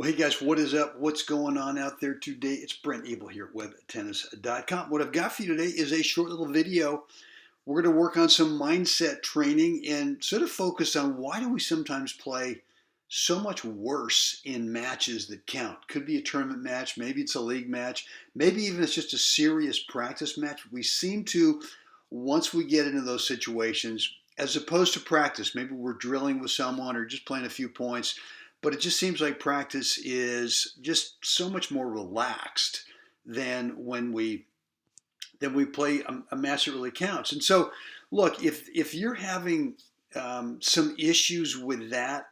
Well, hey guys, what is up? What's going on out there today? It's Brent Abel here at webtennis.com. What I've got for you today is a short little video. We're going to work on some mindset training and sort of focus on why do we sometimes play so much worse in matches that count. Could be a tournament match, maybe it's a league match, maybe even it's just a serious practice match. We seem to, once we get into those situations, as opposed to practice, maybe we're drilling with someone or just playing a few points, but it just seems like practice is just so much more relaxed than when we play a match that really counts. And so, look, if you're having some issues with that,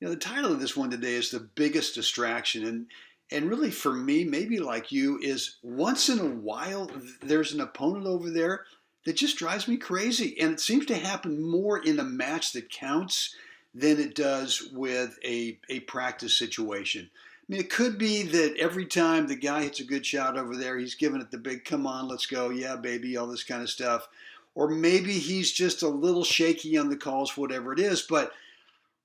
the title of this one today is the biggest distraction. And really for me, maybe like you, is once in a while there's an opponent over there that just drives me crazy, and it seems to happen more in a match that counts than it does with a practice situation. I mean, it could be that every time the guy hits a good shot over there, he's giving it the big, come on, let's go, yeah, baby, all this kind of stuff. Or maybe he's just a little shaky on the calls, whatever it is. But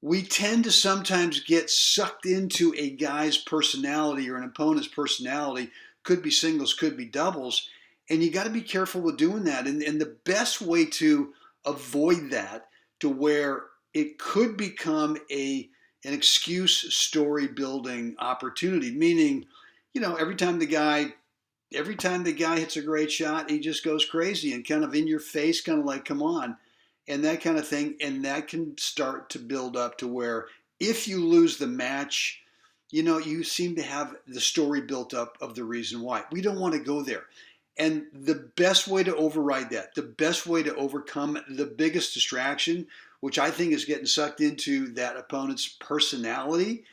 we tend to sometimes get sucked into a guy's personality or an opponent's personality. Could be singles, could be doubles. And you got to be careful with doing that. And the best way to avoid that, to where it could become an excuse story building opportunity, meaning, every time the guy hits a great shot, he just goes crazy and kind of in your face, kind of like, come on, and that kind of thing. And that can start to build up to where if you lose the match, you seem to have the story built up of the reason why. We don't want to go there. And the best way to override that, the best way to overcome the biggest distraction, which I think is getting sucked into that opponent's personality,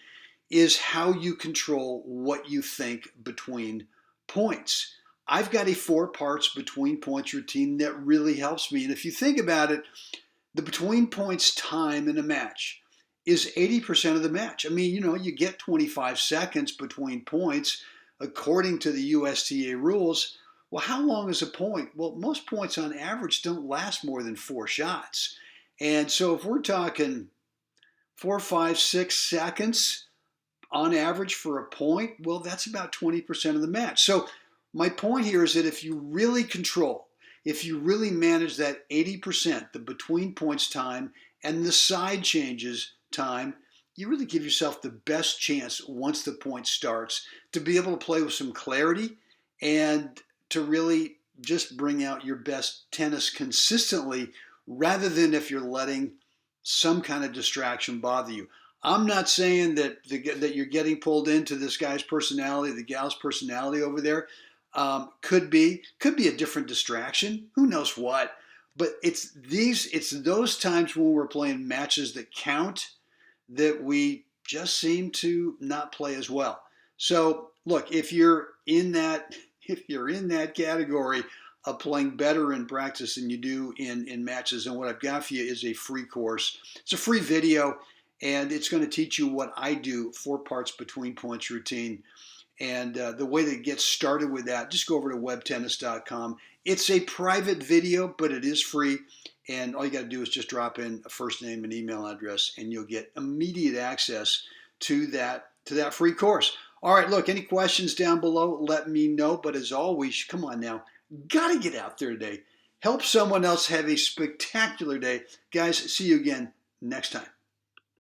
is how you control what you think between points. I've got a 4 parts between points routine that really helps me. And if you think about it, the between points time in a match is 80% of the match. I mean, you get 25 seconds between points according to the USTA rules. Well, how long is a point? Well, most points on average don't last more than 4 shots. And so if we're talking 4, 5, 6 seconds on average for a point, well, that's about 20% of the match. So my point here is that if you really control, if you really manage that 80%, the between points time and the side changes time, you really give yourself the best chance once the point starts to be able to play with some clarity and to really just bring out your best tennis consistently, rather than if you're letting some kind of distraction bother you. I'm not saying that you're getting pulled into this guy's personality, the gal's personality over there. Could be a different distraction. Who knows what? But it's those times when we're playing matches that count that we just seem to not play as well. So look, if you're in that category of playing better in practice than you do in matches, and what I've got for you is a free course. It's a free video, and it's going to teach you what I do, 4 parts between points routine. And the way to get started with that, just go over to webtennis.com. It's a private video, but it is free. And all you got to do is just drop in a first name and email address, and you'll get immediate access to that free course. All right, look, any questions down below, let me know. But as always, come on now, got to get out there today. Help someone else have a spectacular day. Guys, see you again next time.